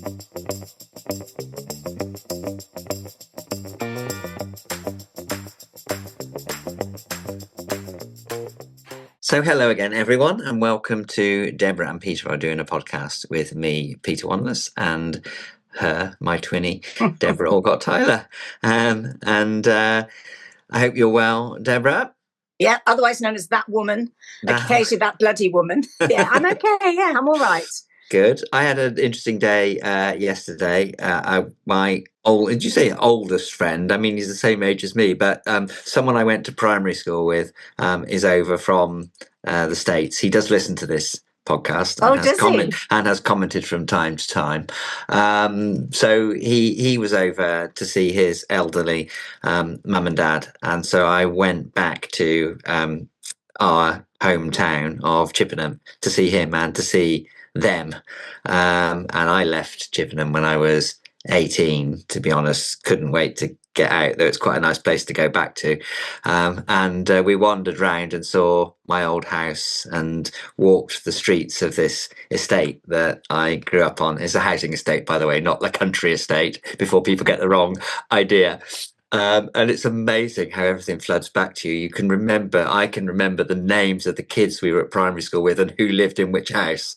So hello again, everyone, and welcome to Debra and Peter are doing a podcast with me, Peter Wanless, and her, my twinny, Debra Allcock Tyler. I hope you're well, Debra. Yeah, otherwise known as that woman, occasionally that bloody woman. Yeah, I'm okay. Yeah, I'm all right. Good. I had an interesting day yesterday. Did you say oldest friend? I mean, he's the same age as me, but someone I went to primary school with is over from the States. He does listen to this podcast and has commented from time to time. So he was over to see his elderly mum and dad, and so I went back to our hometown of Chippenham to see him and to see them. And I left Chippenham when I was 18, to be honest. Couldn't wait to get out there. It's quite a nice place to go back to. And we wandered round and saw my old house and walked the streets of this estate that I grew up on. It's a housing estate, by the way, not the country estate, before people get the wrong idea. And it's amazing how everything floods back to you. I can remember the names of the kids we were at primary school with and who lived in which house.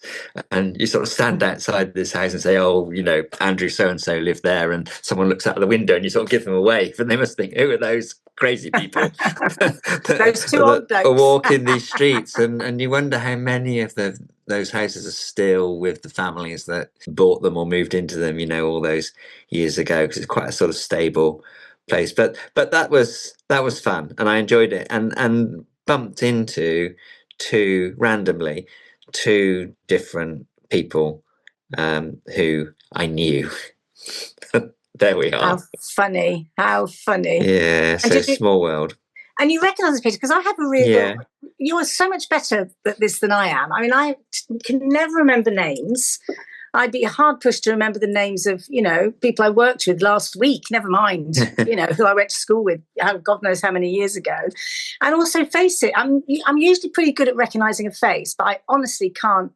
And you sort of stand outside this house and say, oh, Andrew so-and-so lived there. And someone looks out of the window and you sort of give them a wave. And they must think, who are those crazy people those two old blokes are walking these streets? And you wonder how many of those houses are still with the families that bought them or moved into them, all those years ago, because it's quite a sort of stable place. But that was fun, and I enjoyed it, and bumped into two different people who I knew. There we are. How funny. Yeah, so small world. And you recognise Peter, because I have a real you're so much better at this than I am. I mean, I can never remember names. I'd be hard pushed to remember the names of, people I worked with last week, never mind, who I went to school with, God knows how many years ago. And also, face it, I'm usually pretty good at recognising a face, but I honestly can't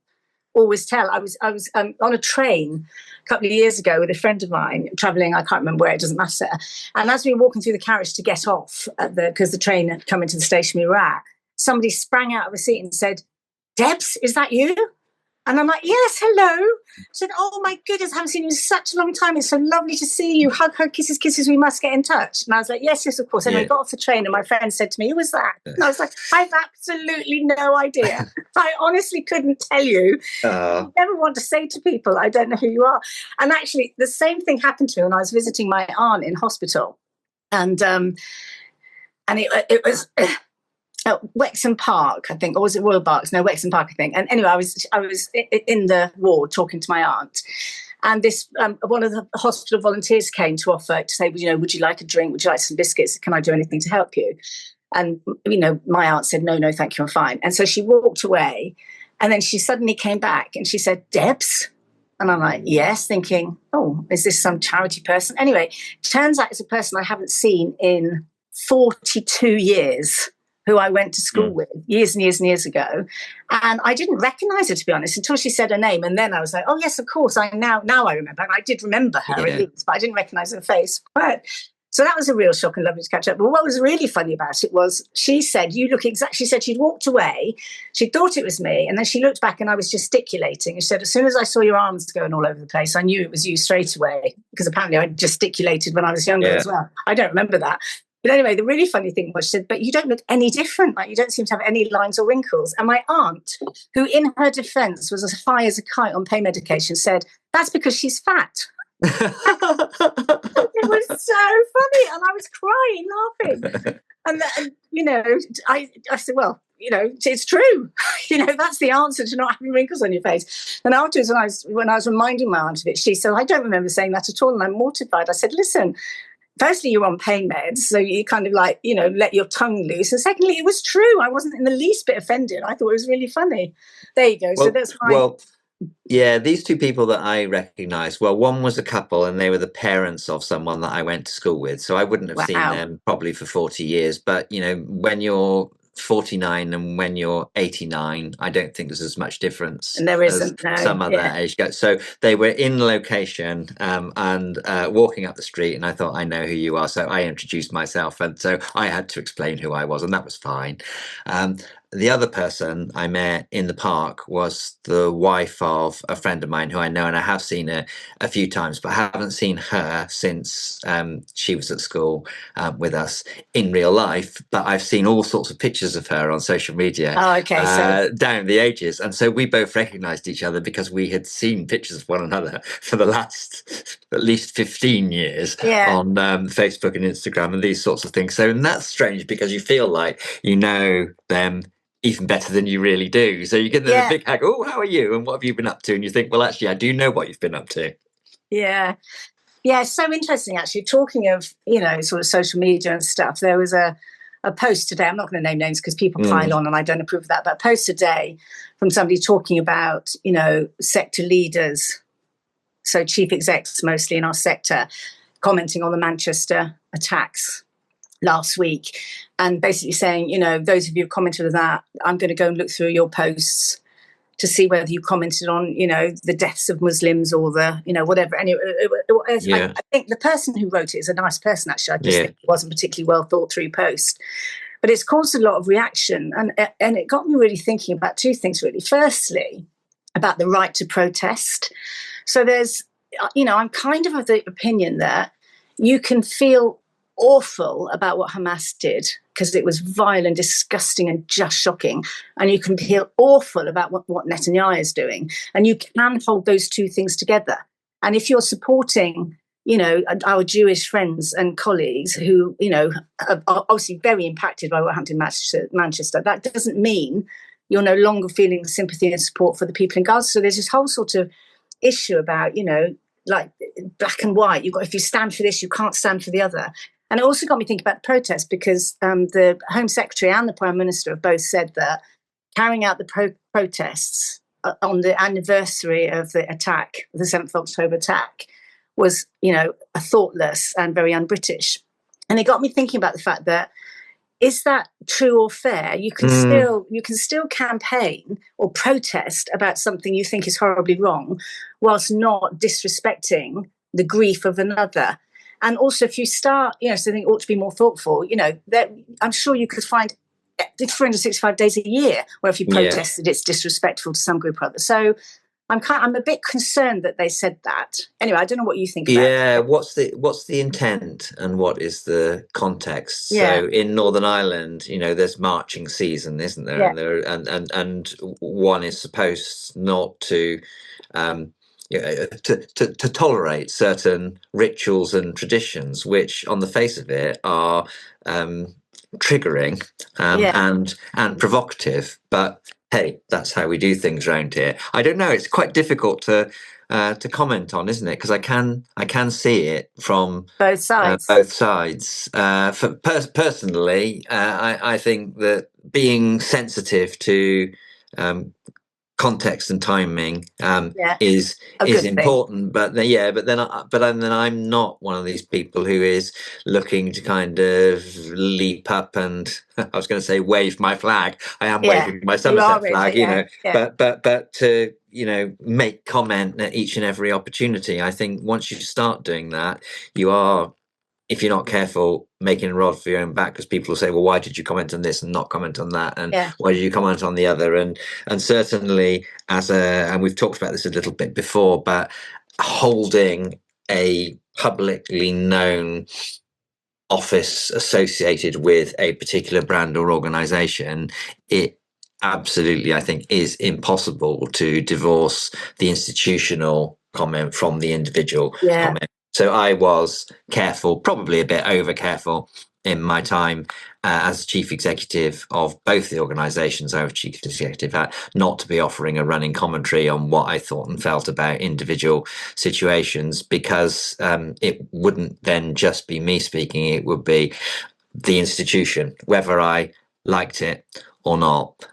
always tell. I was on a train a couple of years ago with a friend of mine travelling, I can't remember where, it doesn't matter. And as we were walking through the carriage to get off, because the train had come into the station we were at, somebody sprang out of a seat and said, "Debs, is that you?" And I'm like, "Yes, hello." I said, "Oh my goodness, I haven't seen you in such a long time. It's so lovely to see you. Hug, hug, kisses, kisses. We must get in touch." And I was like, yes, of course. And I got off the train and my friend said to me, "Who was that?" And I was like, "I've absolutely no idea. I honestly couldn't tell you." I never want to say to people, "I don't know who you are." And actually, the same thing happened to me when I was visiting my aunt in hospital. And it was... Wexham Park, I think, or was it Royal Berks? No, Wexham Park, I think. And anyway, I was in the ward talking to my aunt, and this one of the hospital volunteers came to offer to say, "Would you like a drink? Would you like some biscuits? Can I do anything to help you?" And my aunt said, "No, thank you, I'm fine." And so she walked away, and then she suddenly came back and she said, "Debs?" And I'm like, "Yes," thinking, "Oh, is this some charity person?" Anyway, turns out it's a person I haven't seen in 42 years. Who I went to school with years and years and years ago. And I didn't recognise her, to be honest, until she said her name. And then I was like, "Oh, yes, of course, now I remember." And I did remember her at least, but I didn't recognise her face. So that was a real shock and lovely to catch up. But what was really funny about it was she said, "You look exact." She said she'd walked away. She thought it was me. And then she looked back and I was gesticulating. And she said, "As soon as I saw your arms going all over the place, I knew it was you straight away." Because apparently I gesticulated when I was younger as well. I don't remember that. But anyway, the really funny thing was she said, "But you don't look any different. Like, you don't seem to have any lines or wrinkles." And my aunt, who in her defence was as high as a kite on pain medication, said, "That's because she's fat." It was so funny. And I was crying, laughing. And then, I said, "Well, it's true. That's the answer to not having wrinkles on your face." And afterwards, when I was reminding my aunt of it, she said, "I don't remember saying that at all." And I'm mortified. I said, "Listen, firstly, you're on pain meds, so you kind of let your tongue loose. And secondly, it was true. I wasn't in the least bit offended. I thought it was really funny." There you go. So that's fine. Well, yeah, these two people that I recognised, one was a couple and they were the parents of someone that I went to school with. So I wouldn't have seen them probably for 40 years. But, when you're 49 and when you're 89, I don't think there's as much difference And there as isn't, no. some other age groups. So they were in location and walking up the street, and I thought, I know who you are. So I introduced myself, and so I had to explain who I was, and that was fine. The other person I met in the park was the wife of a friend of mine who I know, and I have seen her a few times, but I haven't seen her since she was at school with us in real life. But I've seen all sorts of pictures of her on social media down the ages. And so we both recognized each other because we had seen pictures of one another for the last at least 15 years on Facebook and Instagram and these sorts of things. So, and that's strange because you feel like you know them even better than you really do. So you get the big hug, oh, how are you? And what have you been up to? And you think, well, actually, I do know what you've been up to. Yeah. Yeah, it's so interesting, actually. Talking of, sort of social media and stuff, there was a post today. I'm not going to name names because people pile on and I don't approve of that. But a post today from somebody talking about, sector leaders, so chief execs mostly in our sector, commenting on the Manchester attacks last week and basically saying, those of you who commented on that, I'm going to go and look through your posts to see whether you commented on, the deaths of Muslims or the, whatever. Anyway, I think the person who wrote it is a nice person, actually. I just think it wasn't a particularly well thought through post. But it's caused a lot of reaction. And it got me really thinking about two things, really. Firstly, about the right to protest. So there's, I'm kind of the opinion that you can feel awful about what Hamas did because it was vile and disgusting and just shocking, and you can feel awful about what Netanyahu is doing, and you can hold those two things together. And if you're supporting, our Jewish friends and colleagues who, are obviously very impacted by what happened in Manchester, that doesn't mean you're no longer feeling sympathy and support for the people in Gaza. So there's this whole sort of issue about, like black and white. If you stand for this, you can't stand for the other. And it also got me thinking about the protest because the Home Secretary and the Prime Minister have both said that carrying out the protests on the anniversary of the attack, the 7th of October attack, was, a thoughtless and very un-British. And it got me thinking about the fact that, is that true or fair? You can still campaign or protest about something you think is horribly wrong, whilst not disrespecting the grief of another. And also, if you start, something ought to be more thoughtful. I'm sure you could find 365 days a year where if you protested, it's disrespectful to some group or other. So I'm a bit concerned that they said that. Anyway, I don't know what you think about it. Yeah, what's the intent and what is the context? Yeah. So in Northern Ireland, there's marching season, isn't there? Yeah. And one is supposed not to to tolerate certain rituals and traditions, which on the face of it are triggering and provocative. But hey, that's how we do things around here. I don't know. It's quite difficult to comment on, isn't it? Because I can see it from both sides. Personally, I think that being sensitive to context and timing is important, but then I'm not one of these people who is looking to kind of leap up and I was going to say wave my flag. I am waving my Somerset flag, but to make comment at each and every opportunity. I think once you start doing that, you are, if you're not careful, making a rod for your own back, because people will say, well, why did you comment on this and not comment on that? And why did you comment on the other? And certainly and we've talked about this a little bit before, but holding a publicly known office associated with a particular brand or organization, it absolutely, I think, is impossible to divorce the institutional comment from the individual comment. So I was careful, probably a bit over careful in my time as chief executive of both the organisations I was chief executive at, not to be offering a running commentary on what I thought and felt about individual situations, because it wouldn't then just be me speaking, it would be the institution, whether I liked it or not.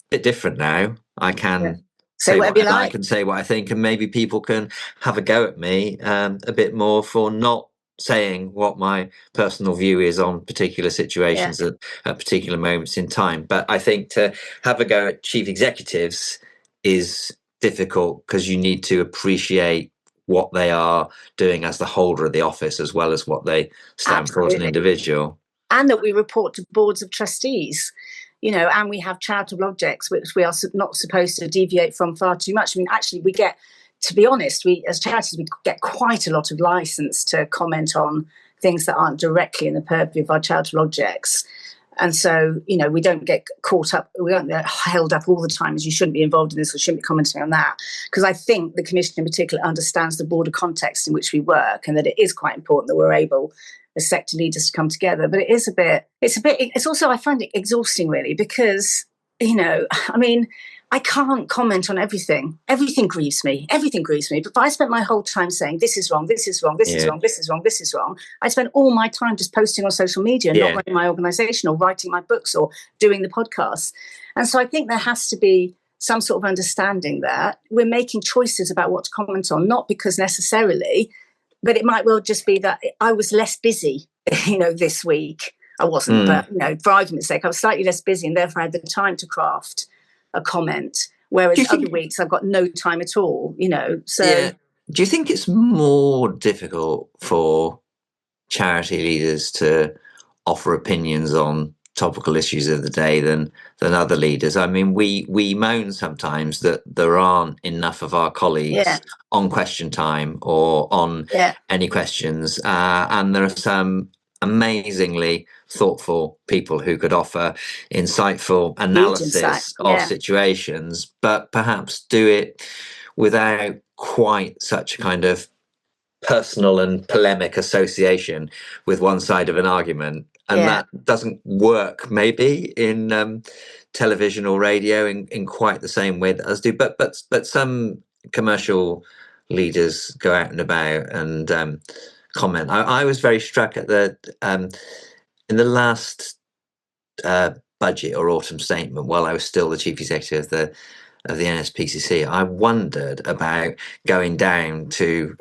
Bit different now. I can say what I like and say what I think, and maybe people can have a go at me a bit more for not saying what my personal view is on particular situations at particular moments in time. But I think to have a go at chief executives is difficult because you need to appreciate what they are doing as the holder of the office as well as what they stand for as an individual. And that we report to boards of trustees, and we have charitable objects which we are not supposed to deviate from far too much. I mean, actually, we get, to be honest, we as charities, we get quite a lot of license to comment on things that aren't directly in the purview of our charitable objects. And so, we don't get caught up, we don't get held up all the time as you shouldn't be involved in this or shouldn't be commenting on that. Because I think the Commission in particular understands the broader context in which we work and that it is quite important that we're able, as sector leaders, to come together. But it's also, I find it exhausting really, because, I can't comment on everything. Everything grieves me. But if I spent my whole time saying, this is wrong, this is wrong, this is wrong, this is wrong, this is wrong, I spend all my time just posting on social media and not running my organisation or writing my books or doing the podcast. And so I think there has to be some sort of understanding that we're making choices about what to comment on, not because necessarily, but it might well just be that I was less busy, this week. I wasn't, but, for argument's sake, I was slightly less busy and therefore I had the time to craft a comment, whereas other weeks I've got no time at all, so. Yeah. Do you think it's more difficult for charity leaders to offer opinions on topical issues of the day than other leaders? I mean, we moan sometimes that there aren't enough of our colleagues on Question Time or on any questions, and there are some amazingly thoughtful people who could offer insightful analysis of situations, but perhaps do it without quite such a kind of personal and polemic association with one side of an argument. And that doesn't work maybe in television or radio in quite the same way that others do. But some commercial leaders go out and about and comment. I was very struck at in the last budget or autumn statement, while I was still the chief executive of the NSPCC, I wondered about going down to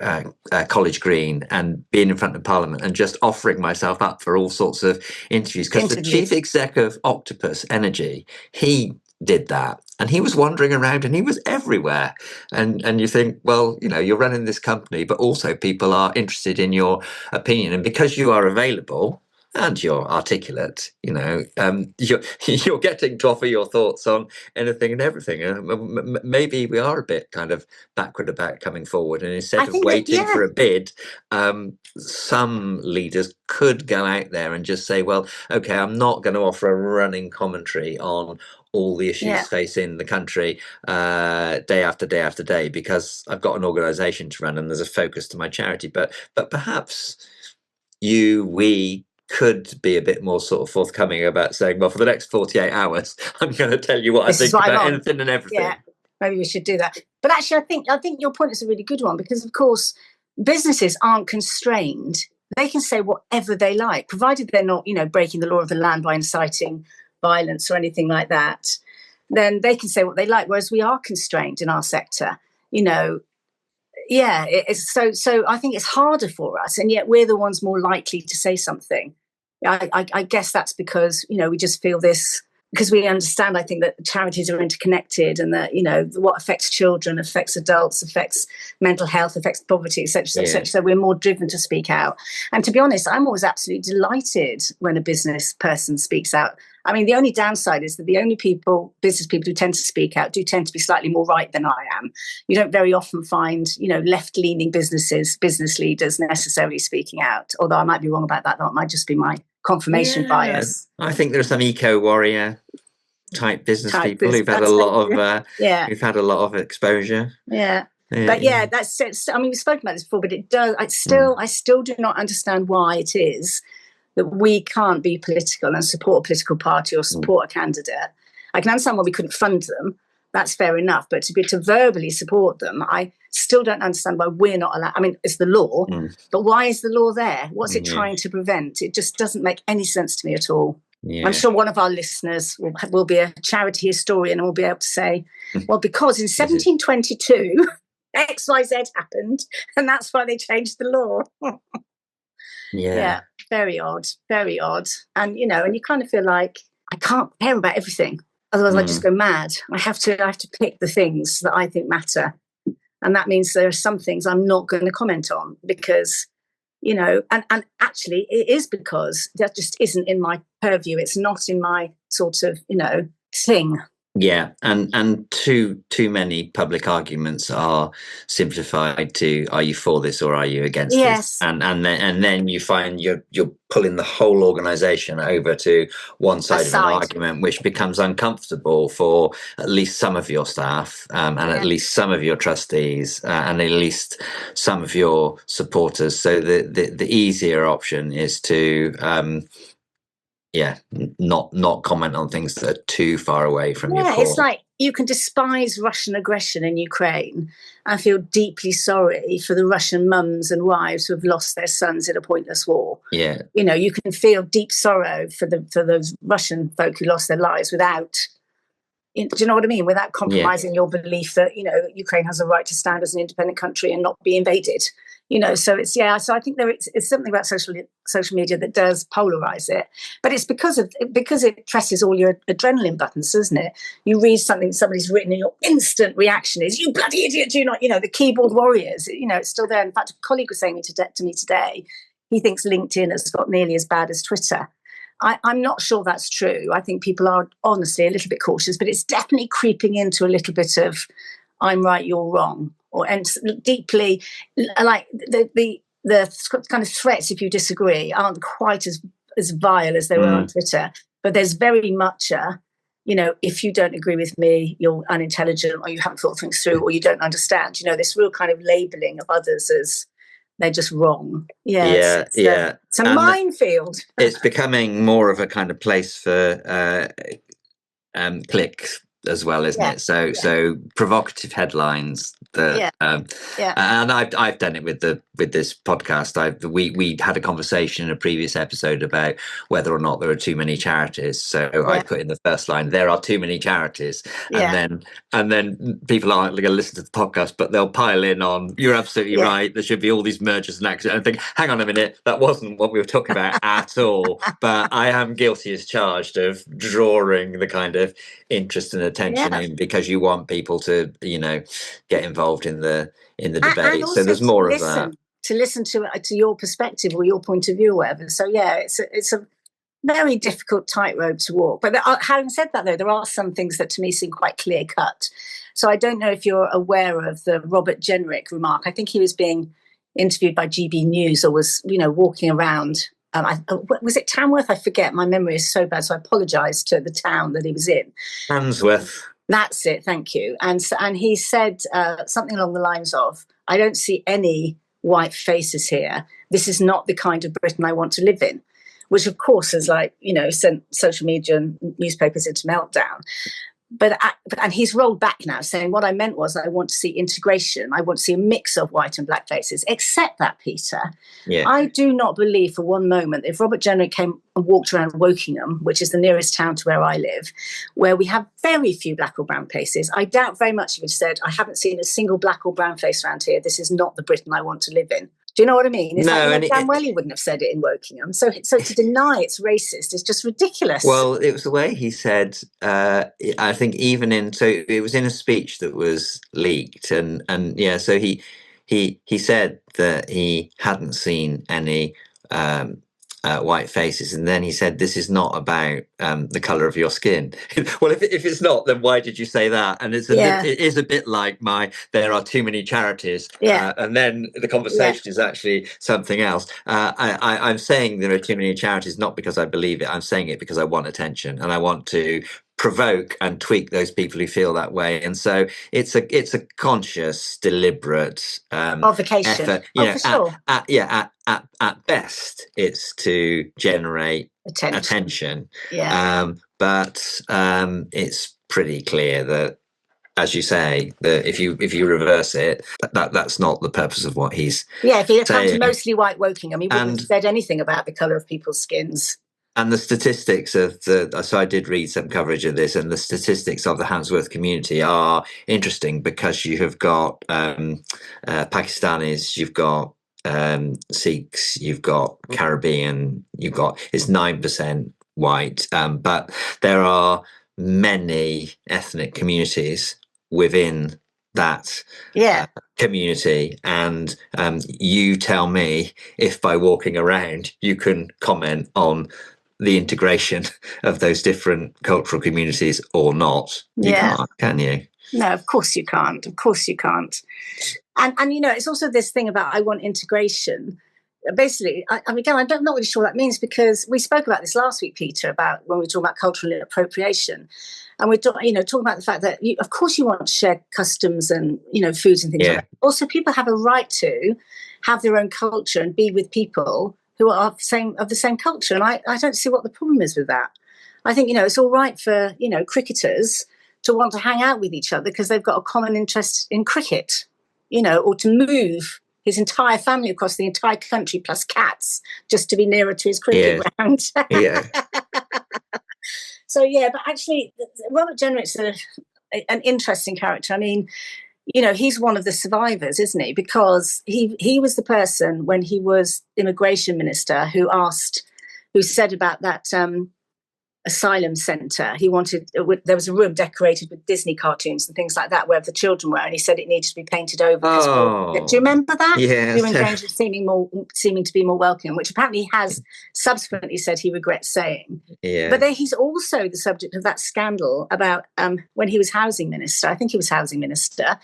College Green and being in front of Parliament and just offering myself up for all sorts of interviews. Because the chief exec of Octopus Energy, he did that. And he was wandering around and he was everywhere. And you think, well, you're running this company, but also people are interested in your opinion. And because you are available and you're articulate, you're getting to offer your thoughts on anything and everything. Maybe we are a bit kind of backward about coming forward, and instead of waiting for a bid, some leaders could go out there and just say, well, okay, I'm not going to offer a running commentary on all the issues facing the country day after day after day, because I've got an organisation to run and there's a focus to my charity. But perhaps we could be a bit more sort of forthcoming about saying, well, for the next 48 hours, I'm going to tell you what I think about anything and everything. Yeah, maybe we should do that. But actually, I think your point is a really good one, because, of course, businesses aren't constrained. They can say whatever they like, provided they're not, breaking the law of the land by inciting violence or anything like that. Then they can say what they like, whereas we are constrained in our sector, so I think it's harder for us, and yet we're the ones more likely to say something. I guess that's because, we just feel this, because we understand, I think, that charities are interconnected, and that, what affects children affects adults, affects mental health, affects poverty, etc., etc. So we're more driven to speak out. And to be honest, I'm always absolutely delighted when a business person speaks out. I mean, the only downside is that the only business people who tend to speak out do tend to be slightly more right than I am. You don't very often find, left-leaning business leaders necessarily speaking out, although I might be wrong about that. That might just be my confirmation bias. I think there are some eco-warrior type business people who've had a lot of who've had a lot of exposure. But that's it. I mean, we've spoken about this before, but it does. I still do not understand why it is that we can't be political and support a political party or support a candidate. I can understand why we couldn't fund them. That's fair enough. But to verbally support them, I still don't understand why we're not allowed. I mean, it's the law, but why is the law there? What's it trying to prevent? It just doesn't make any sense to me at all. Yeah. I'm sure one of our listeners will be a charity historian and will be able to say, well, because in 1722, XYZ happened, and that's why they changed the law. Yeah, very odd, very odd. And and you kind of feel like I can't care about everything, otherwise I just go mad. I have to pick the things that I think matter, and that means there are some things I'm not going to comment on because and actually it is because that just isn't in my purview. It's not in my sort of thing. Yeah, and too many public arguments are simplified to "Are you for this or are you against this?" And then you find you're pulling the whole organisation over to one side of an argument, which becomes uncomfortable for at least some of your staff, and at least some of your trustees, and at least some of your supporters. So the easier option is to not comment on things that are too far away from your core. It's like you can despise Russian aggression in Ukraine and feel deeply sorry for the Russian mums and wives who have lost their sons in a pointless war. Yeah. You can feel deep sorrow for those Russian folk who lost their lives without, do you know what I mean? Without compromising your belief that, Ukraine has a right to stand as an independent country and not be invaded. So it's so I think it's something about social media that does polarize it, but it's because it presses all your adrenaline buttons, doesn't it? You read something somebody's written and your instant reaction is, "You bloody idiot, do not," the keyboard warriors, it's still there. In fact, a colleague was saying to me today, he thinks LinkedIn has got nearly as bad as Twitter. I'm not sure that's true. I think people are honestly a little bit cautious, but it's definitely creeping into a little bit of "I'm right, you're wrong." And deeply, like the kind of threats if you disagree aren't quite as vile as they were on Twitter, but there's very much if you don't agree with me, you're unintelligent, or you haven't thought things through, or you don't understand. This real kind of labeling of others as they're just wrong. It's a minefield. It's becoming more of a kind of place for clicks as well, isn't it? So provocative headlines that and I've done it with this podcast. We had a conversation in a previous episode about whether or not there are too many charities. So I put in the first line, "There are too many charities," and then people aren't going to listen to the podcast, but they'll pile in on, "You're absolutely right. There should be all these mergers and accidents." And I think, hang on a minute, that wasn't what we were talking about at all. But I am guilty as charged of drawing the kind of interest and attention in because you want people to get involved in the debate. So there's more of that, to listen to your perspective or your point of view or whatever. So it's a very difficult tightrope to walk. But having said that, though, there are some things that to me seem quite clear cut. So I don't know if you're aware of the Robert Jenrick remark. I think he was being interviewed by GB News or was walking around. Was it Tamworth? I forget. My memory is so bad, so I apologise to the town that he was in. Handsworth. That's it. Thank you. And he said something along the lines of, "I don't see any white faces here. This is not the kind of Britain I want to live in," which, of course, has sent social media and newspapers into meltdown. And he's rolled back now, saying, "What I meant was I want to see integration. I want to see a mix of white and black faces." Except that, Peter, I do not believe for one moment if Robert Jenrick came and walked around Wokingham, which is the nearest town to where I live, where we have very few black or brown faces, I doubt very much if he said, "I haven't seen a single black or brown face around here. This is not the Britain I want to live in." Do you know what I mean? It's damn well he wouldn't have said it in Wokingham. So to deny it's racist is just ridiculous. Well, it was the way he said, I think so it was in a speech that was leaked. So he said that he hadn't seen any white faces, and then he said, "This is not about the color of your skin." Well, if it's not, then why did you say that? And it is a bit like "There are too many charities," and then the conversation is actually something else. I'm saying there are too many charities not because I believe it. I'm saying it because I want attention and I want to provoke and tweak those people who feel that way. And so it's a conscious, deliberate provocation. Effort. For sure. At best, it's to generate attention. But it's pretty clear that, as you say, that if you reverse it, that's not the purpose of what he's if he had come to mostly white Wokingham, he wouldn't have said anything about the colour of people's skins. And the statistics so I did read some coverage of this, and the statistics of the Handsworth community are interesting because you have got Pakistanis, you've got Sikhs, you've got Caribbean, it's 9% white, but there are many ethnic communities within that community, and you tell me if by walking around you can comment on the integration of those different cultural communities or not. You can't, can you? No, of course you can't. Of course you can't. And you know, it's also this thing about I want integration. Basically, again, I'm not really sure what that means, because we spoke about this last week, Peter, about when we were talking about cultural appropriation. And we're talking about the fact that, of course, you want to share customs and, foods and things like that. Also, people have a right to have their own culture and be with people who are of the same culture. And I don't see what the problem is with that. I think, it's all right for, cricketers to want to hang out with each other because they've got a common interest in cricket, or to move his entire family across the entire country plus cats just to be nearer to his cricket ground. So, but actually, Robert Jenrick's an interesting character. I mean, he's one of the survivors, isn't he? Because he was the person when he was immigration minister who said about that asylum centre. He wanted, there was a room decorated with Disney cartoons and things like that where the children were, and he said it needed to be painted over. Do you remember that? Yeah. They were in danger of seeming to be more welcoming, which apparently he has subsequently said he regrets saying. Yeah. But then he's also the subject of that scandal about when he was housing minister. I think he was housing minister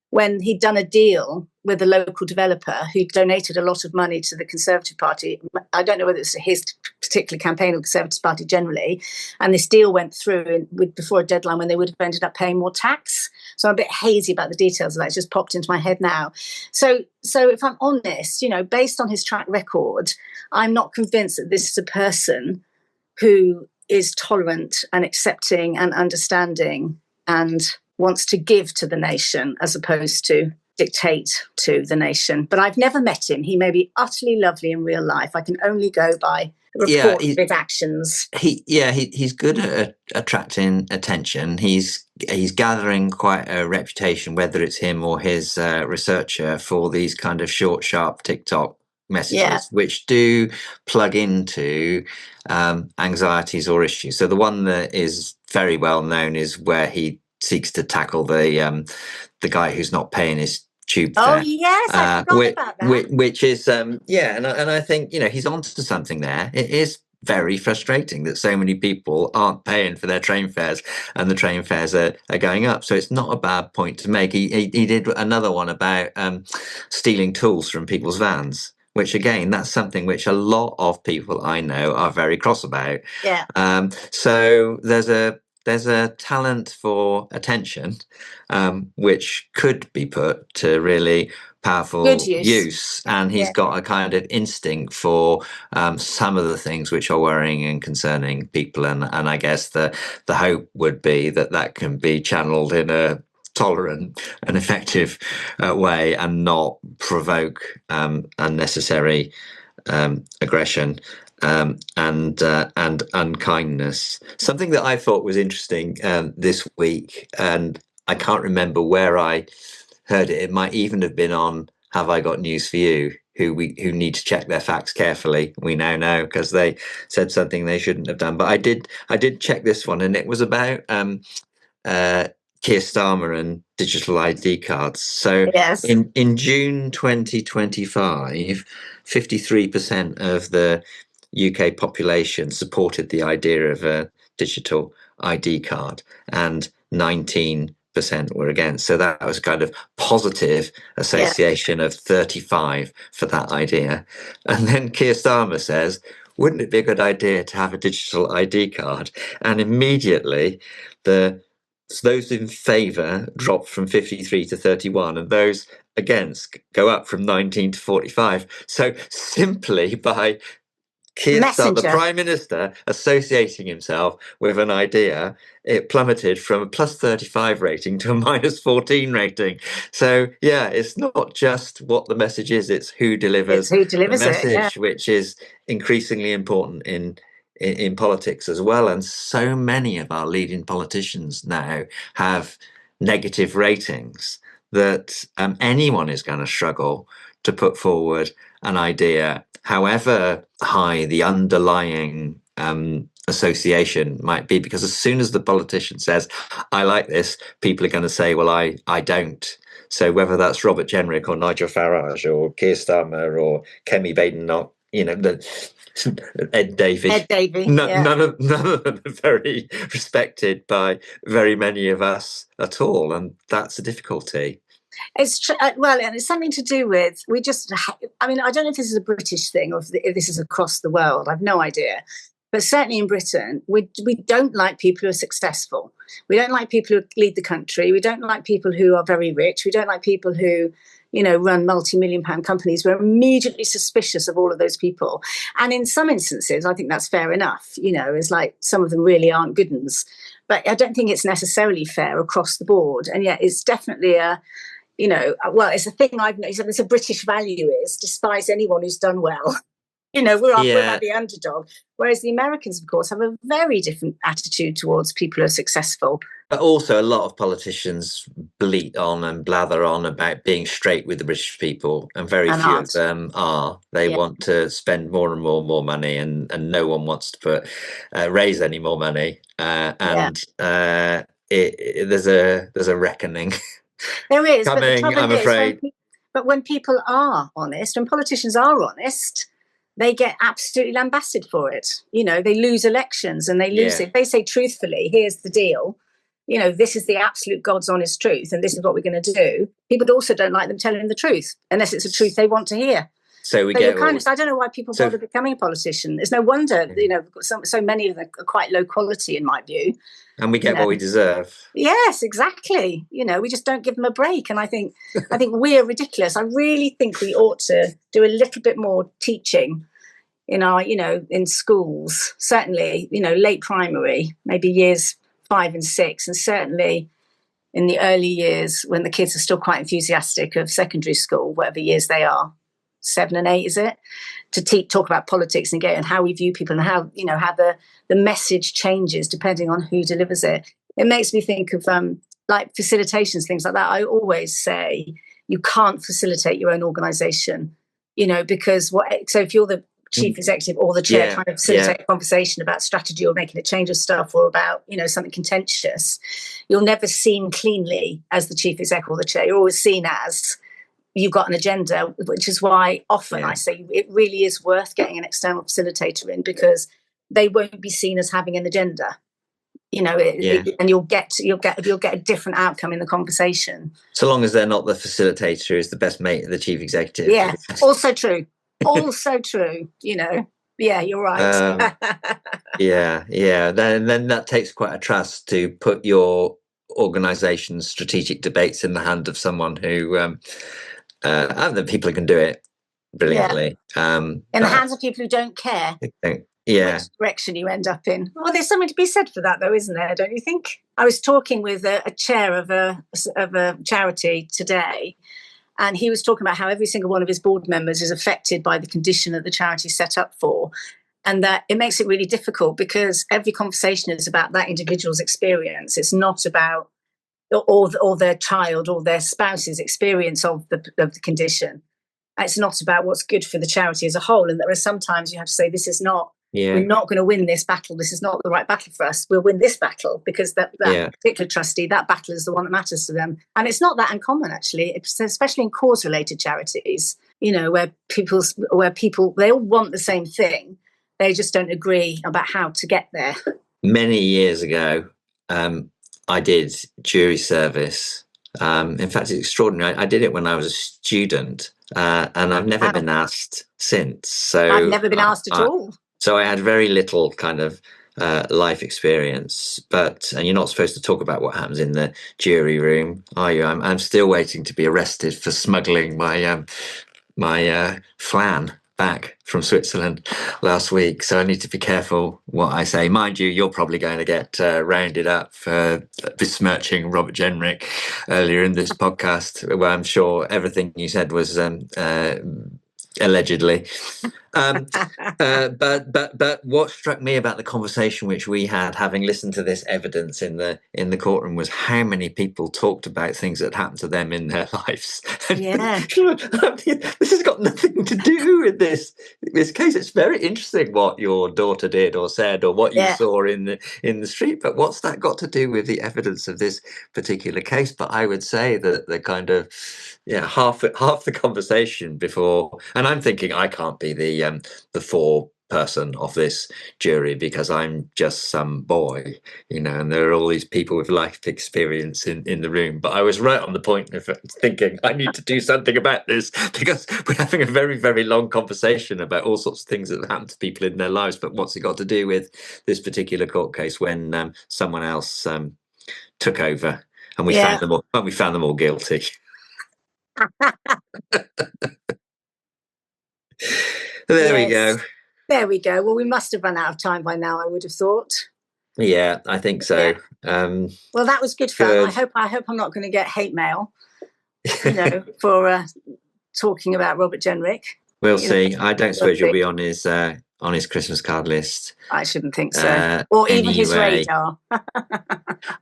when he'd done a deal with a local developer who donated a lot of money to the Conservative Party. I don't know whether it's his particular campaign or the Conservative Party generally. And this deal went through before a deadline when they would have ended up paying more tax. So I'm a bit hazy about the details of that. It's just popped into my head now. So if I'm honest, based on his track record, I'm not convinced that this is a person who is tolerant and accepting and understanding and wants to give to the nation as opposed to dictate to the nation. But I've never met him. He may be utterly lovely in real life. I can only go by report of his actions. He's good at attracting attention. He's gathering quite a reputation, whether it's him or his researcher, for these kind of short, sharp TikTok messages, which do plug into anxieties or issues. So the one that is very well known is where he seeks to tackle the guy who's not paying his tube fare. Oh yes, I forgot about that. Which is and I think he's onto something there. It is very frustrating that so many people aren't paying for their train fares, and the train fares are going up. So it's not a bad point to make. He did another one about stealing tools from people's vans, which again, that's something which a lot of people I know are very cross about. Yeah. So there's a talent for attention, which could be put to really powerful use. And he's got a kind of instinct for some of the things which are worrying and concerning people. And I guess the hope would be that can be channeled in a tolerant and effective way and not provoke unnecessary aggression. And unkindness. Something that I thought was interesting this week, and I can't remember where I heard it. It might even have been on Have I Got News for You, who need to check their facts carefully. We now know because they said something they shouldn't have done. But I did check this one, and it was about Keir Starmer and digital ID cards. So in June 2025, 53% of the UK population supported the idea of a digital ID card, and 19% were against. So that was kind of positive association of 35 for that idea. And then Keir Starmer says, wouldn't it be a good idea to have a digital ID card? And immediately those in favour drop from 53 to 31, and those against go up from 19 to 45. So simply by Keir Starmer, the Prime Minister, associating himself with an idea, it plummeted from a plus 35 rating to a minus 14 rating. So, it's not just what the message is, it's who delivers the message, which is increasingly important in politics as well. And so many of our leading politicians now have negative ratings that anyone is going to struggle to put forward an idea, however high the underlying association might be, because as soon as the politician says, I like this, people are going to say, well, I don't. So whether that's Robert Jenrick or Nigel Farage or Keir Starmer or Kemi Badenoch, Ed Davey. Ed Davey. None of them are very respected by very many of us at all, and that's a difficulty. It's well, and it's something to do with I mean, I don't know if this is a British thing or if this is across the world. I've no idea. But certainly in Britain, we don't like people who are successful. We don't like people who lead the country. We don't like people who are very rich. We don't like people who, run multi-million-pound companies. We're immediately suspicious of all of those people. And in some instances, I think that's fair enough. It's like some of them really aren't good ones. But I don't think it's necessarily fair across the board. And yet it's definitely it's a thing I've noticed. It's a British value is despise anyone who's done well. We're like the underdog. Whereas the Americans, of course, have a very different attitude towards people who are successful. But also a lot of politicians bleat on and blather on about being straight with the British people, and very few of them are. They want to spend more and more money, and no one wants to raise any more money. There's a reckoning. There is. Coming, but I'm afraid. But when people are honest, when politicians are honest, they get absolutely lambasted for it. They lose elections and they lose it. They say truthfully, here's the deal. This is the absolute God's honest truth, and this is what we're going to do. People also don't like them telling them the truth, unless it's a truth they want to hear. So I don't know why people bother becoming a politician. There's no wonder, so many of them are quite low quality in my view. And we get what we deserve. Yes, exactly. We just don't give them a break. And I think we're ridiculous. I really think we ought to do a little bit more teaching in our, in schools, certainly, late primary, maybe years 5 and 6, and certainly in the early years when the kids are still quite enthusiastic of secondary school, whatever years they are, 7 and 8, is it? To talk about politics and how we view people and how the message changes depending on who delivers it. It makes me think of like facilitations, things like that. I always say you can't facilitate your own organisation, because so if you're the chief executive or the chair trying to facilitate a conversation about strategy or making a change of stuff or about, something contentious, you're never seen cleanly as the chief exec or the chair. You're always seen as you've got an agenda, which is why often I say it really is worth getting an external facilitator in, because they won't be seen as having an agenda, and you'll get a different outcome in the conversation. So long as they're not the facilitator who's the best mate of the chief executive. Yeah, also true. Also true. Yeah, you're right. Then that takes quite a trust to put your organisation's strategic debates in the hand of someone who, the people who can do it brilliantly. In the hands of people who don't care. Which direction you end up in. Well, there's something to be said for that, though, isn't there? Don't you think? I was talking with a chair of a charity today, and he was talking about how every single one of his board members is affected by the condition that the charity is set up for, and that it makes it really difficult because every conversation is about that individual's experience. It's not about or their child or their spouse's experience of the condition. It's not about what's good for the charity as a whole. And there are sometimes you have to say, this is not. We're not going to win this battle. This is not the right battle for us. We'll win this battle because that particular trustee, that battle is the one that matters to them. And it's not that uncommon, actually, especially in cause-related charities, where people, they all want the same thing. They just don't agree about how to get there. Many years ago, I did jury service. In fact, it's extraordinary. I did it when I was a student, and I've never been asked since. So I've never been asked at all. So I had very little kind of life experience, and you're not supposed to talk about what happens in the jury room, are you? I'm still waiting to be arrested for smuggling my flan back from Switzerland last week. So I need to be careful what I say. Mind you, you're probably going to get rounded up for besmirching Robert Jenrick earlier in this podcast, where I'm sure everything you said was allegedly. But what struck me about the conversation which we had, having listened to this evidence in the courtroom, was how many people talked about things that happened to them in their lives. Yeah. This has got nothing to do with this case. It's very interesting what your daughter did or said, or what you saw in the street. But what's that got to do with the evidence of this particular case? But I would say that the kind of half the conversation before, and I'm thinking I can't be the foreperson of this jury because I'm just some boy, and there are all these people with life experience in the room. But I was right on the point of thinking I need to do something about this, because we're having a very, very long conversation about all sorts of things that happen to people in their lives. But what's it got to do with this particular court case when someone else took over and we found them all guilty? There we go. There we go. Well, we must have run out of time by now, I would have thought. Yeah, I think so. Yeah. Well, that was good fun. I hope I'm not going to get hate mail, for talking about Robert Jenrick. We'll see. I don't suppose you'll be on his Christmas card list. I shouldn't think so. Or even his radar.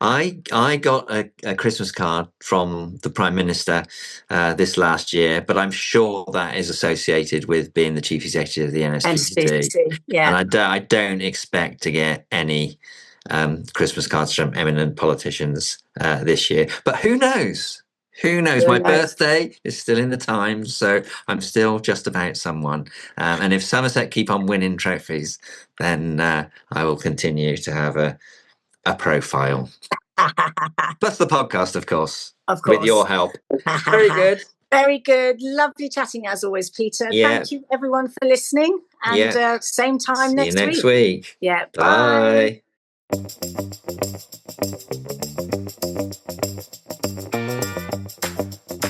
I got a Christmas card from the Prime Minister this last year, but I'm sure that is associated with being the chief executive of the NSPCC. Yeah. And I don't expect to get any Christmas cards from eminent politicians this year. But who knows? Who knows? My birthday is still in the Times, so I'm still just about someone. And if Somerset keep on winning trophies, then I will continue to have a profile. Plus the podcast, of course. With your help. Very good. Very good. Lovely chatting as always, Peter. Yeah. Thank you everyone for listening. And same time next week. See you next week. Yeah. Bye. Bye.